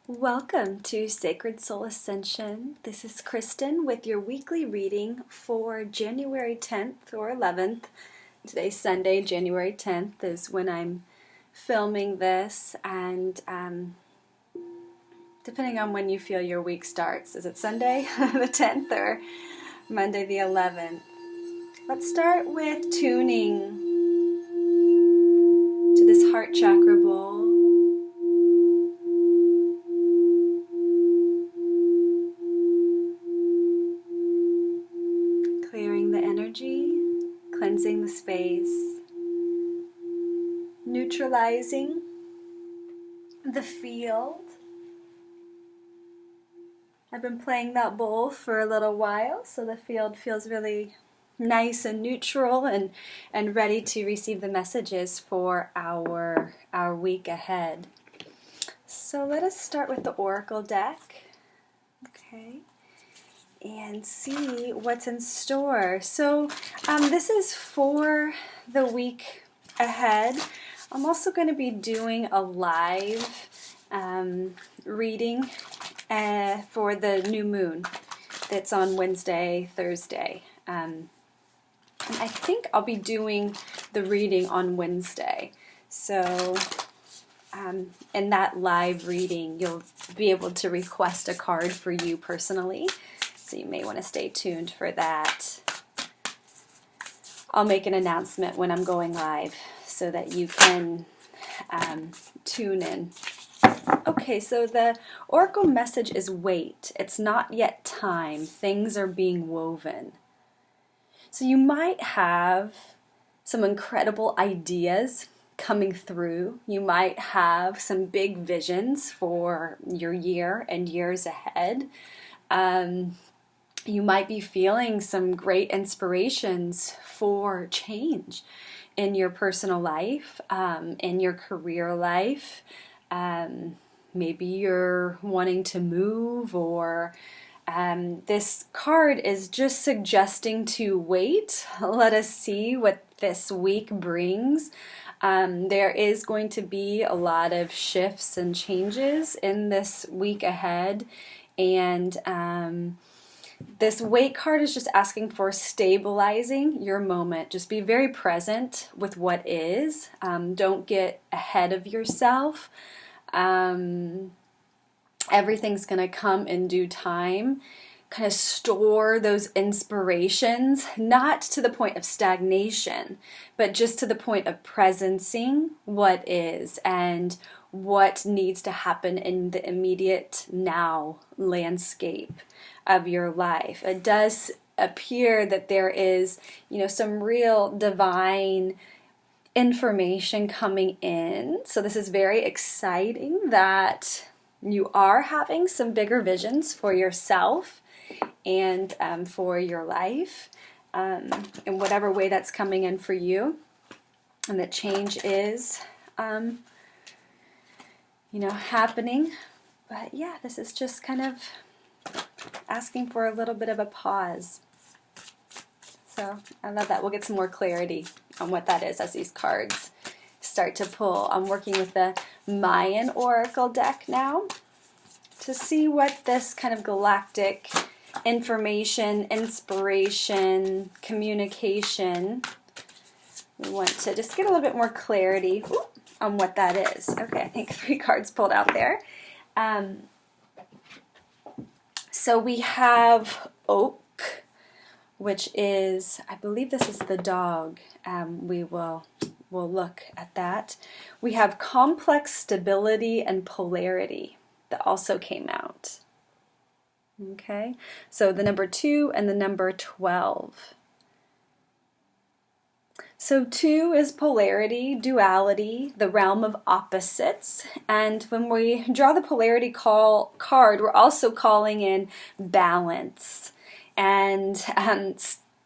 Welcome to Sacred Soul Ascension. This is Kristen with your weekly reading for January 10th or 11th. Today's Sunday, January 10th is when I'm filming this, and depending on when you feel your week starts, is it Sunday the 10th or Monday the 11th? Let's start with tuning to this heart chakra bowl. Clearing the energy, cleansing the space, neutralizing the field. I've been playing that bowl for a little while, so the field feels really nice and neutral and ready to receive the messages for our week ahead. So let us start with the Oracle deck. Okay. And see what's in store. So this is for the week ahead. I'm also going to be doing a live reading for the new moon that's on Wednesday, Thursday. And I think I'll be doing the reading on Wednesday. So in that live reading, you'll be able to request a card for you personally. So you may want to stay tuned for that. I'll make an announcement when I'm going live so that you can tune in. Okay, so the Oracle message is wait. It's not yet time. Things are being woven. So you might have some incredible ideas coming through. You might have some big visions for your year and years ahead. You might be feeling some great inspirations for change in your personal life, in your career life. Maybe you're wanting to move, or this card is just suggesting to wait. Let us see what this week brings. There is going to be a lot of shifts and changes in this week ahead, and this wait card is just asking for stabilizing your moment. Just be very present with what is. Don't get ahead of yourself. Everything's going to come in due time. Kind of store those inspirations, not to the point of stagnation, but just to the point of presencing what is and what needs to happen in the immediate now landscape of your life. It does appear that there is, some real divine information coming in. So this is very exciting that you are having some bigger visions for yourself and for your life, in whatever way that's coming in for you. And that change is happening. But yeah, this is just kind of asking for a little bit of a pause. So I love that. We'll get some more clarity on what that is as these cards start to pull. I'm working with the Mayan Oracle deck now to see what this kind of galactic information, inspiration, communication, we want to just get a little bit more clarity on what that is. Okay, I think 3 cards pulled out there. So we have oak, which is, I believe this is the dog. We'll look at that. We have complex stability and polarity that also came out. Okay, so the number 2 and the number 12. So 2 is polarity, duality, the realm of opposites. And when we draw the polarity card, we're also calling in balance and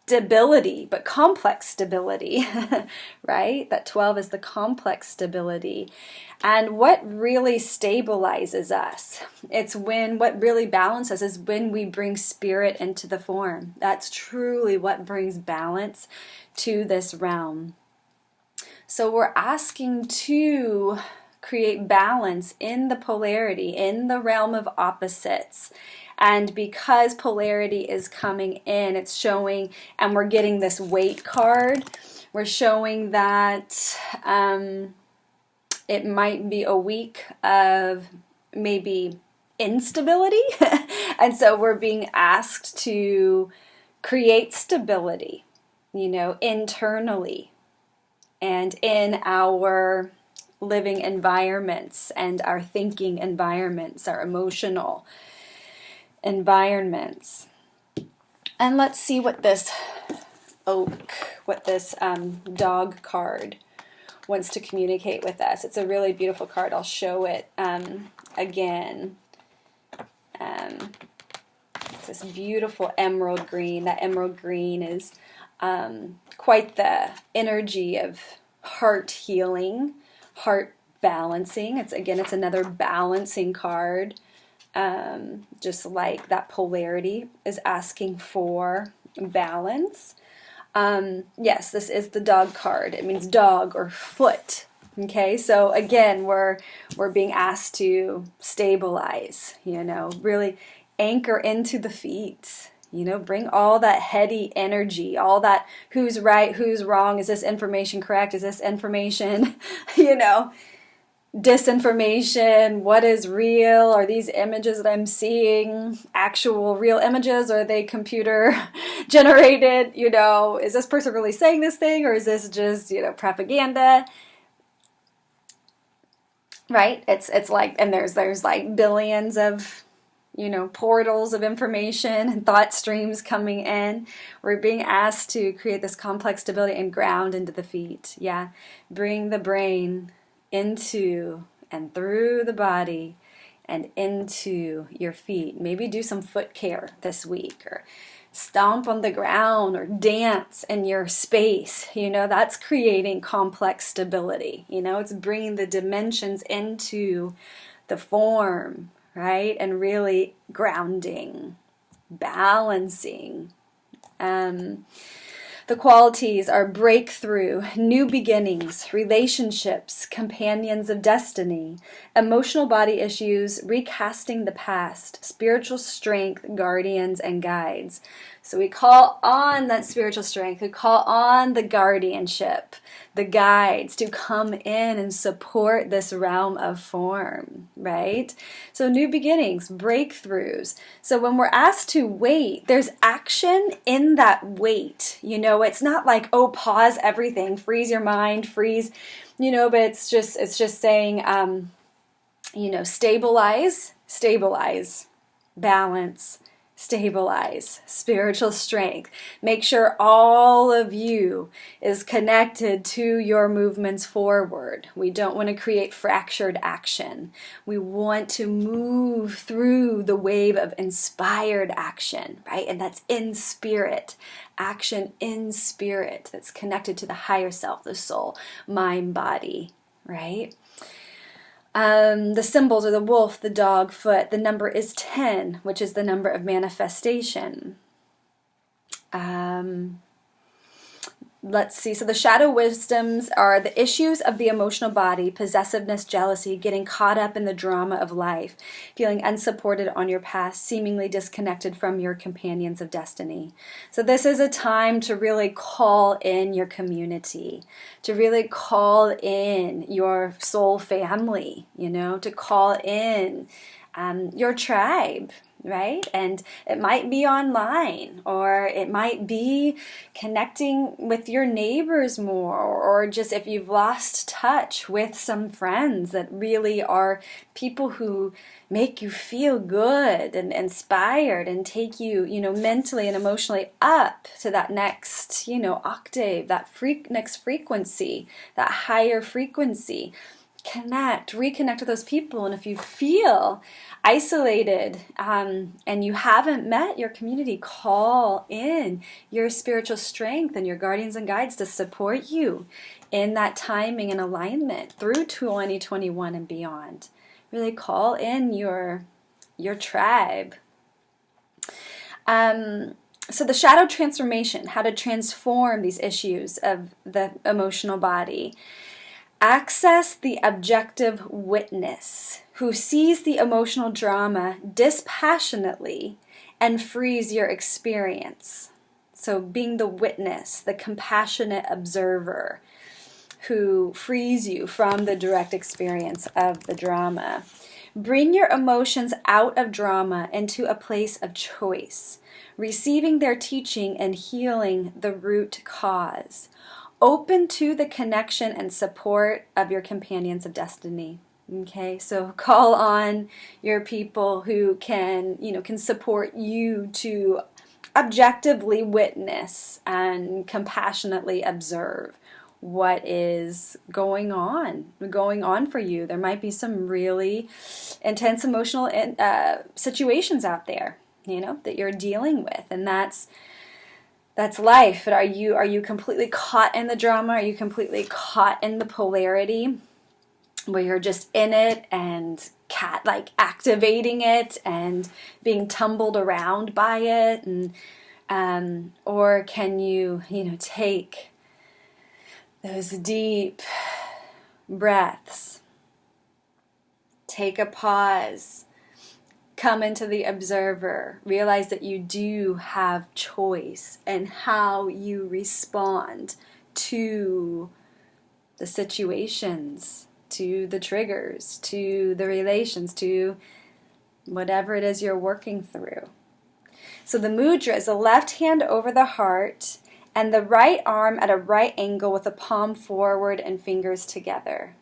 stability, but complex stability, right? That 12 is the complex stability. And what really stabilizes us, what really balances is when we bring spirit into the form. That's truly what brings balance to this realm. So we're asking to create balance in the polarity, in the realm of opposites. And because polarity is coming in, it's showing, and we're getting this weight card, we're showing that it might be a week of maybe instability. And so we're being asked to create stability, internally and in our living environments and our thinking environments, our emotional environments. And let's see what this dog card wants to communicate with us. It's a really beautiful card. I'll show it again. It's this beautiful emerald green. That emerald green is quite the energy of heart healing, heart balancing. It's another balancing card. Just like that polarity is asking for balance. Yes, this is the dog card. It means dog or foot. Okay, so again, we're being asked to stabilize, really anchor into the feet, bring all that heady energy, all that who's right, who's wrong, is this information correct, is this information, disinformation, what is real, are these images that I'm seeing actual real images, or are they computer generated, is this person really saying this thing, or is this just, propaganda, right? It's like, and there's like billions of, portals of information and thought streams coming in. We're being asked to create this complex stability and ground into the feet. Yeah, bring the brain into and through the body and into your feet. Maybe do some foot care this week, or stomp on the ground, or dance in your space. That's creating complex stability. It's bringing the dimensions into the form, right? And really grounding, balancing. The qualities are breakthrough, new beginnings, relationships, companions of destiny, emotional body issues, recasting the past, spiritual strength, guardians, and guides. So we call on that spiritual strength, we call on the guardianship, the guides to come in and support this realm of form, right? So new beginnings, breakthroughs. So when we're asked to wait, there's action in that wait. It's not like, oh, pause everything, freeze your mind, freeze, but it's just saying, stabilize, balance, stabilize, spiritual strength. Make sure all of you is connected to your movements forward. We don't want to create fractured action. We want to move through the wave of inspired action, right? And that's in spirit. Action in spirit that's connected to the higher self, the soul, mind, body, right? The symbols are the wolf, the dog, foot. The number is 10, which is the number of manifestation. Let's see. So the shadow wisdoms are the issues of the emotional body, possessiveness, jealousy, getting caught up in the drama of life, feeling unsupported on your path, seemingly disconnected from your companions of destiny. So this is a time to really call in your community, to really call in your soul family, to call in your tribe, right? And it might be online, or it might be connecting with your neighbors more, or just if you've lost touch with some friends that really are people who make you feel good and inspired and take you, mentally and emotionally up to that next, octave, that next frequency, that higher frequency. Reconnect with those people. And if you feel isolated and you haven't met your community, call in your spiritual strength and your guardians and guides to support you in that timing and alignment through 2021 and beyond. Really call in your tribe. So the shadow transformation, how to transform these issues of the emotional body. Access the objective witness who sees the emotional drama dispassionately and frees your experience. So being the witness, the compassionate observer who frees you from the direct experience of the drama. Bring your emotions out of drama into a place of choice, receiving their teaching and healing the root cause. Open to the connection and support of your companions of destiny. Okay, so call on your people who can support you to objectively witness and compassionately observe what is going on for you. There might be some really intense emotional situations out there, that you're dealing with, and that's life. But are you completely caught in the drama? Are you completely caught in the polarity where you're just in it and activating it and being tumbled around by it? And or can you take those deep breaths, take a pause, come into the observer, realize that you do have choice in how you respond to the situations, to the triggers, to the relations, to whatever it is you're working through. So the mudra is the left hand over the heart and the right arm at a right angle with the palm forward and fingers together.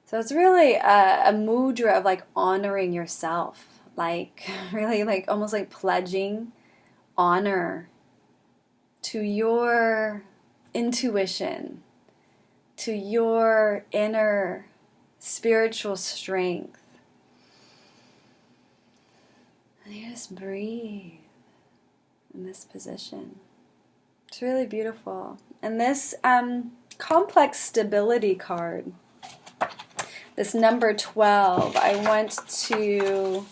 So it's really a mudra of honoring yourself, really almost like pledging honor to your intuition, to your inner spiritual strength. And you just breathe in this position. It's really beautiful. And this complex stability card, this number 12, I want to,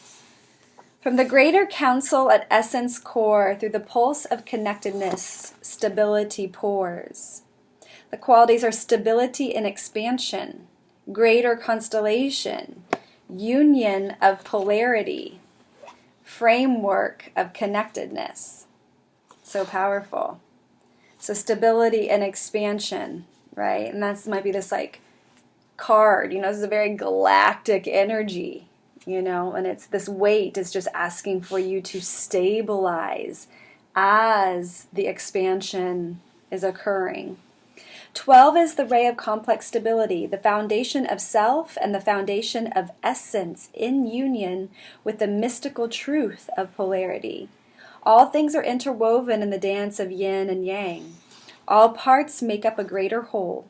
from the greater council at essence core, through the pulse of connectedness, stability pours. The qualities are stability and expansion, greater constellation, union of polarity, framework of connectedness. So powerful. So stability and expansion, right? And that might be this card, this is a very galactic energy, and it's this weight is just asking for you to stabilize as the expansion is occurring. 12 is the ray of complex stability, the foundation of self and the foundation of essence in union with the mystical truth of polarity. All things are interwoven in the dance of yin and yang. All parts make up a greater whole.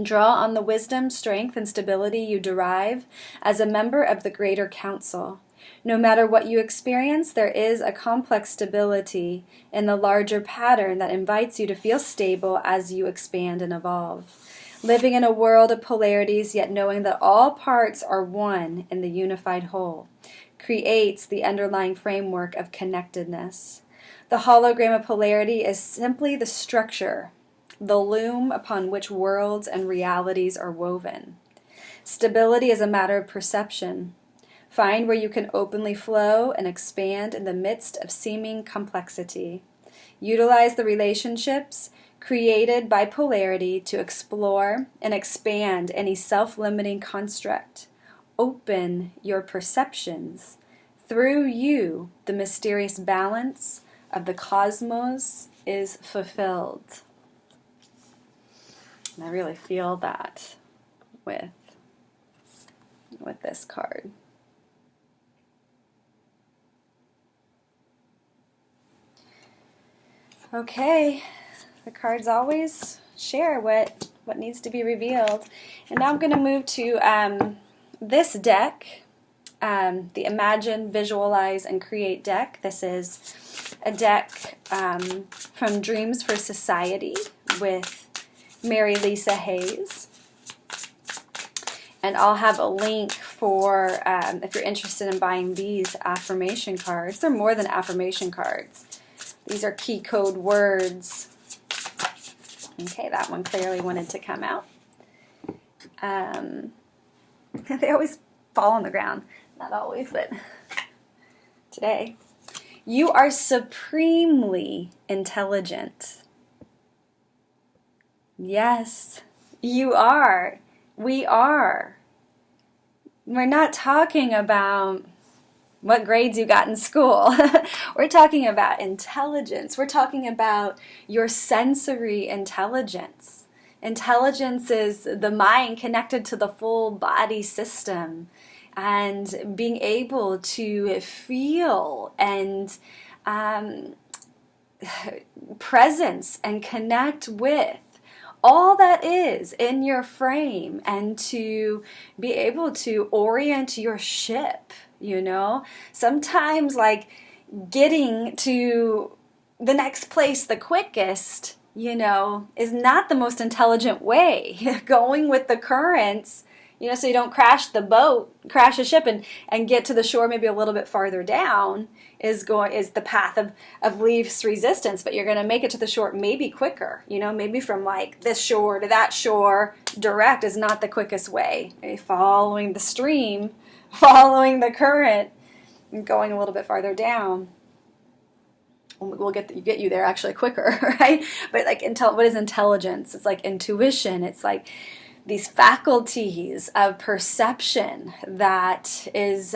Draw on the wisdom, strength, and stability you derive as a member of the greater council. No matter what you experience, there is a complex stability in the larger pattern that invites you to feel stable as you expand and evolve. Living in a world of polarities, yet knowing that all parts are one in the unified whole, creates the underlying framework of connectedness. The hologram of polarity is simply the structure, the loom upon which worlds and realities are woven. Stability is a matter of perception. Find where you can openly flow and expand in the midst of seeming complexity. Utilize the relationships created by polarity to explore and expand any self-limiting construct. Open your perceptions. Through you, the mysterious balance of the cosmos is fulfilled. And I really feel that with this card. Okay, the cards always share what needs to be revealed. And now I'm going to move to this deck, the Imagine, Visualize, and Create deck. This is a deck from Dreams for Society with Mary Lisa Hayes. And I'll have a link for if you're interested in buying these affirmation cards. They're more than affirmation cards. These are key code words Okay, that one clearly wanted to come out. They always fall on the ground. Not always, but today. You are supremely intelligent. Yes, you are. We are. We're not talking about what grades you got in school. We're talking about intelligence. We're talking about your sensory intelligence. Intelligence is the mind connected to the full body system and being able to feel and presence and connect with all that is in your frame and to be able to orient your ship, you know? Sometimes like getting to the next place the quickest, you know, is not the most intelligent way. Going with the currents, you know, so you don't crash the boat, crash a ship and get to the shore maybe a little bit farther down is the path of least resistance, but you're going to make it to the shore maybe quicker, you know, maybe from like this shore to that shore direct is not the quickest way. Following the stream, following the current, and going a little bit farther down will get you there actually quicker, right? But like what is intelligence? It's like intuition. It's like these faculties of perception that is,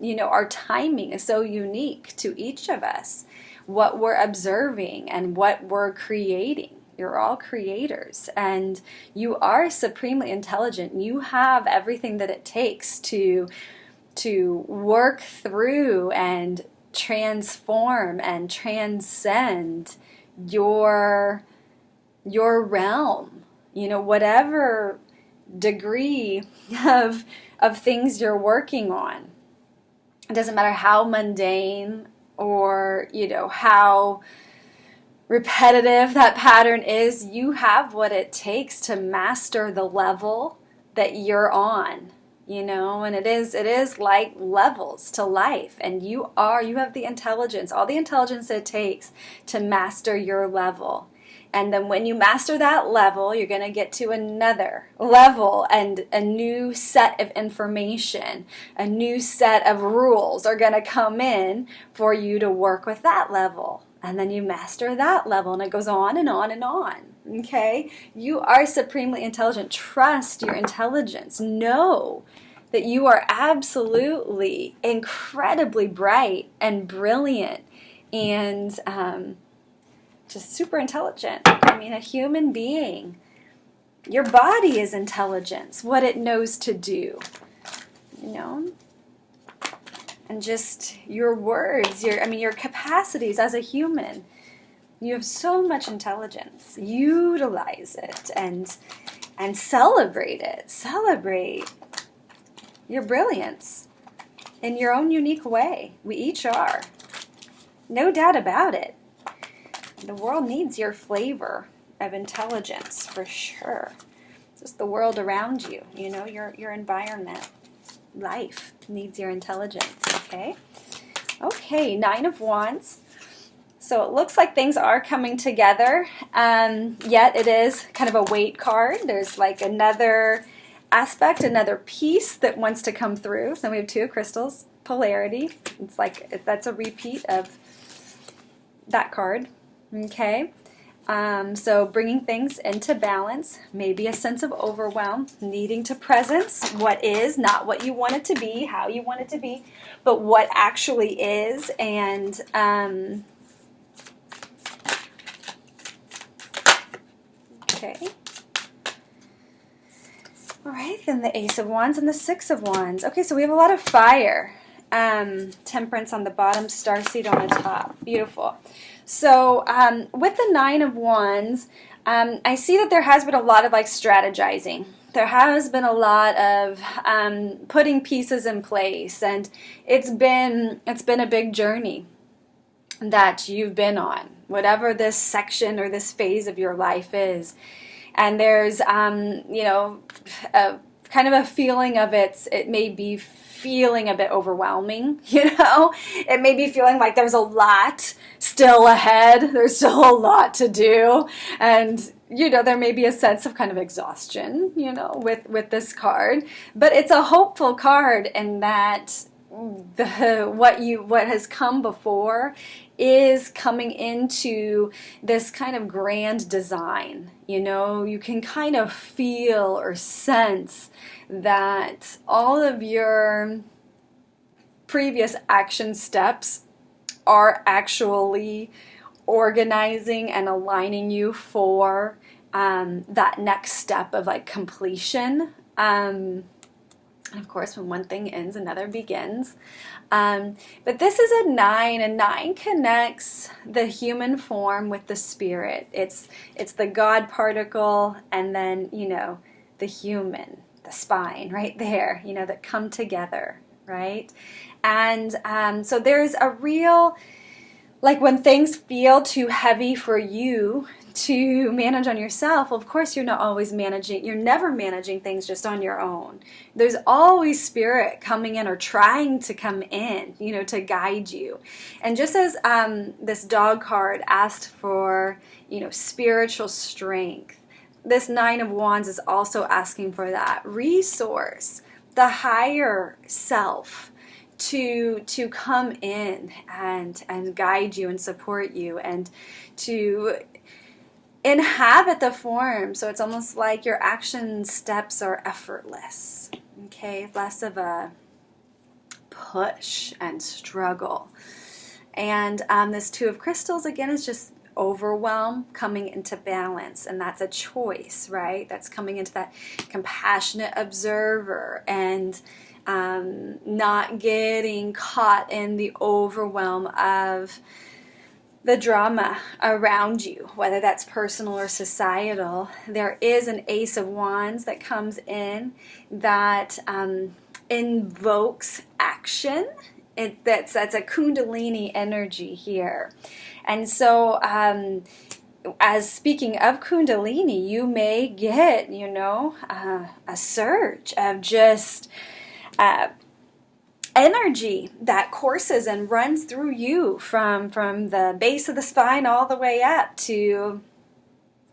you know, our timing is so unique to each of us. What we're observing and what we're creating. You're all creators, and you are supremely intelligent. You have everything that it takes to work through and transform and transcend your realm, you know, whatever degree of things you're working on. It doesn't matter how mundane or, you know, how repetitive that pattern is, you have what it takes to master the level that you're on. You know, and it is like levels to life, and you have the intelligence, all the intelligence it takes to master your level. And then when you master that level, you're going to get to another level, and a new set of information, a new set of rules are going to come in for you to work with that level. And then you master that level, and it goes on and on and on. Okay? You are supremely intelligent. Trust your intelligence. Know that you are absolutely incredibly bright and brilliant and just super intelligent. I mean, a human being. Your body is intelligence, what it knows to do. You know? And just your words, your capacities as a human. You have so much intelligence. Utilize it and celebrate it. Celebrate your brilliance in your own unique way. We each are. No doubt about it. The world needs your flavor of intelligence for sure. It's just the world around you, you know, your environment. Life needs your intelligence, okay? Okay, 9 of Wands. So it looks like things are coming together, yet it is kind of a wait card. There's like another aspect, another piece that wants to come through. So we have 2 of crystals, polarity. It's like that's a repeat of that card, okay? So bringing things into balance, maybe a sense of overwhelm, needing to presence what is, not what you want it to be, how you want it to be, but what actually is. And okay. All right, then the Ace of Wands and the 6 of Wands. Okay, so we have a lot of fire. Temperance on the bottom, starseed on the top. Beautiful. So with the 9 of Wands, I see that there has been a lot of like strategizing. There has been a lot of putting pieces in place, and it's been a big journey that you've been on, whatever this section or this phase of your life is. And there's you know, a kind of a feeling of it may be feeling a bit overwhelming, you know? It may be feeling like there's a lot still ahead. There's still a lot to do. And, there may be a sense of kind of exhaustion, with this card, but it's a hopeful card in that what has come before is coming into this kind of grand design. You can kind of feel or sense that all of your previous action steps are actually organizing and aligning you for that next step of like completion. And of course, when one thing ends, another begins. But this is a 9, and 9 connects the human form with the spirit. It's the God particle, and then, the human, the spine right there, that come together, right? And so there's a real, like when things feel too heavy for you to manage on yourself, of course you're never managing things just on your own. There's always spirit coming in or trying to come in, to guide you. And just as this dog card asked for, spiritual strength, this 9 of Wands is also asking for that resource, the higher self, to come in and guide you and support you and to inhabit the form. So it's almost like your action steps are effortless, okay? Less of a push and struggle. And this 2 of Crystals, again, is just overwhelm coming into balance, and that's a choice, right? That's coming into that compassionate observer and not getting caught in the overwhelm of the drama around you, whether that's personal or societal. There is an Ace of Wands that comes in that invokes action. That's a Kundalini energy here. And so as speaking of Kundalini, you may get, a surge of just energy that courses and runs through you from the base of the spine all the way up to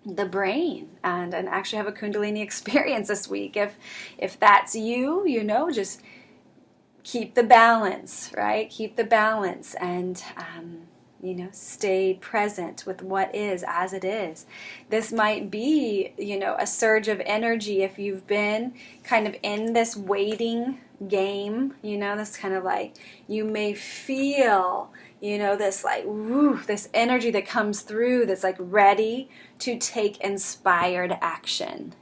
the brain, and actually have a Kundalini experience this week. If that's you, just keep the balance, right? Keep the balance and stay present with what is as it is. This might be, a surge of energy if you've been kind of in this waiting game, this kind of like, you may feel, this like, woo, this energy that comes through that's like ready to take inspired action,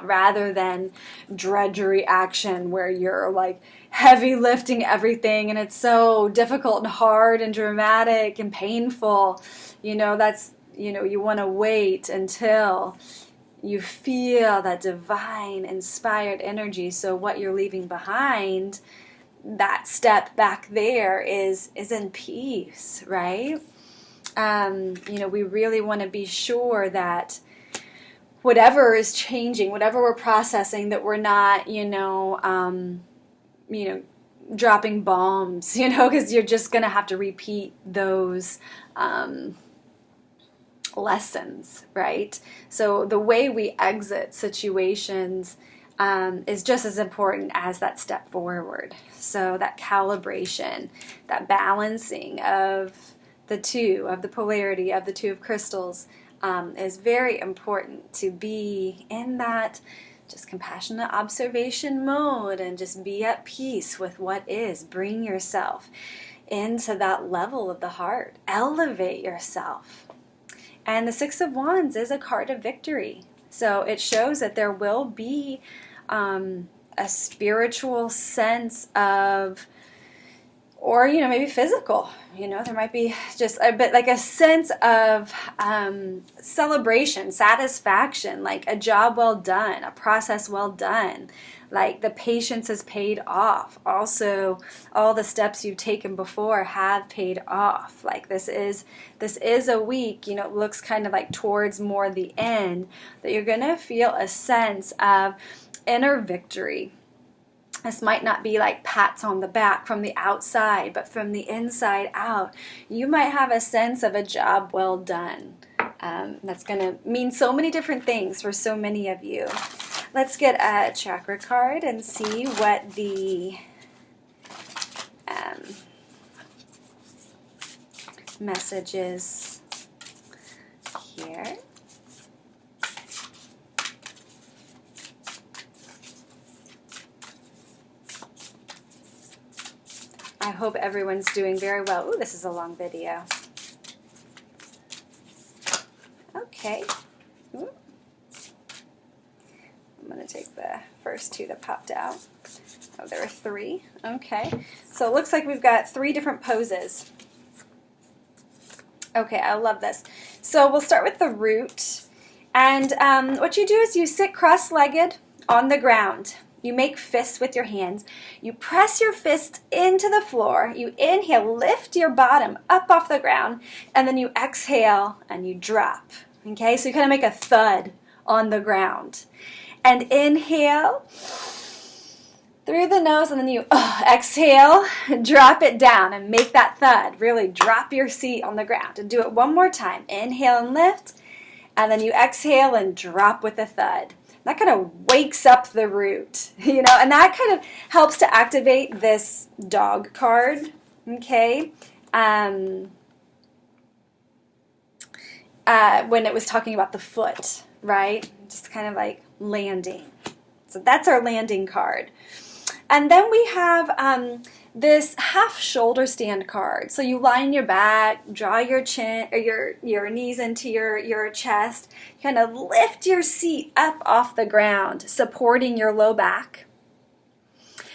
rather than drudgery action where you're like heavy lifting everything and it's so difficult and hard and dramatic and painful. That's, you want to wait until you feel that divine inspired energy. So what you're leaving behind, that step back there is in peace, right? We really want to be sure that whatever is changing, whatever we're processing, that we're not, dropping bombs, because you're just going to have to repeat those lessons, right? So the way we exit situations is just as important as that step forward. So that calibration, that balancing of the two, of the polarity of the 2 of Crystals, is very important to be in that just compassionate observation mode and just be at peace with what is. Bring yourself into that level of the heart. Elevate yourself. And the 6 of Wands is a card of victory. So it shows that there will be a spiritual sense of, or, maybe physical, there might be just a bit like a sense of celebration, satisfaction, like a job well done, a process well done, like the patience has paid off. Also, all the steps you've taken before have paid off. Like this is a week, it looks kind of like towards more the end, that you're going to feel a sense of inner victory. This might not be like pats on the back from the outside, but from the inside out, you might have a sense of a job well done. That's going to mean so many different things for so many of you. Let's get a chakra card and see what the message is here. I hope everyone's doing very well. Ooh, this is a long video. Okay. Ooh. I'm going to take the first two that popped out. Oh, there are three. Okay. So it looks like we've got three different poses. Okay, I love this. So we'll start with the root. And what you do is you sit cross-legged on the ground. You make fists with your hands. You press your fist into the floor. You inhale, lift your bottom up off the ground, and then you exhale and you drop. Okay, so you kind of make a thud on the ground. And inhale through the nose, and then you exhale, drop it down and make that thud. Really drop your seat on the ground. And do it one more time. Inhale and lift, and then you exhale and drop with a thud. That kind of wakes up the root, and that kind of helps to activate this dog card, okay? When it was talking about the foot, right? Just kind of like landing. So that's our landing card. And then we have this half shoulder stand card. So you lie on your back, draw your chin or your knees into your chest, kind of lift your seat up off the ground, supporting your low back.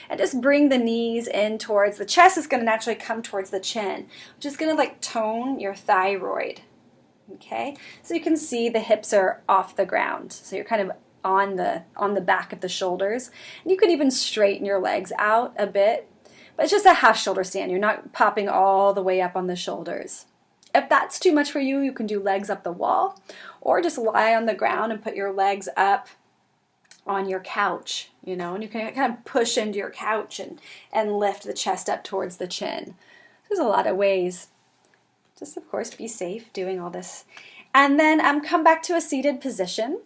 And just bring the knees in towards the chest. Is going to naturally come towards the chin, which is going to like tone your thyroid. Okay? So you can see the hips are off the ground. So you're kind of on the back of the shoulders. And you could even straighten your legs out a bit. But it's just a half shoulder stand. You're not popping all the way up on the shoulders. If that's too much for you, you can do legs up the wall or just lie on the ground and put your legs up on your couch, and you can kind of push into your couch and lift the chest up towards the chin. There's a lot of ways. Just, of course, be safe doing all this. And then come back to a seated position.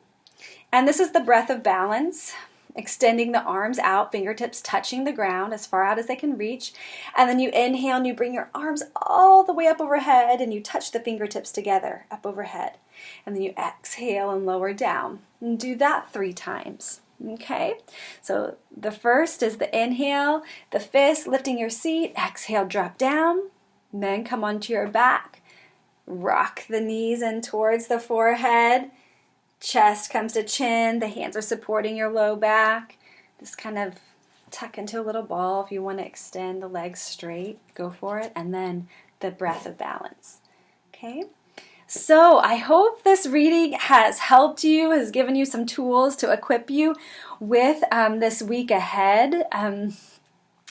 And this is the breath of balance. Extending the arms out, fingertips touching the ground as far out as they can reach. And then you inhale and you bring your arms all the way up overhead and you touch the fingertips together up overhead. And then you exhale and lower down. And do that 3 times. Okay? So the first is the inhale, the fist lifting your seat, exhale, drop down. And then come onto your back. Rock the knees in towards the forehead. Chest comes to chin, the hands are supporting your low back. Just kind of tuck into a little ball. If you want to extend the legs straight, go for it. And then the breath of balance. Okay? So I hope this reading has helped you, has given you some tools to equip you with this week ahead.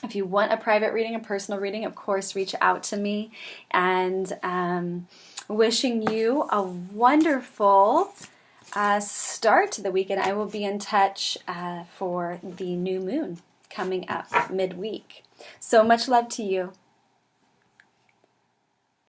If you want a private reading, a personal reading, of course, reach out to me. And wishing you a wonderful start to the weekend. I will be in touch for the new moon coming up midweek. So much love to you.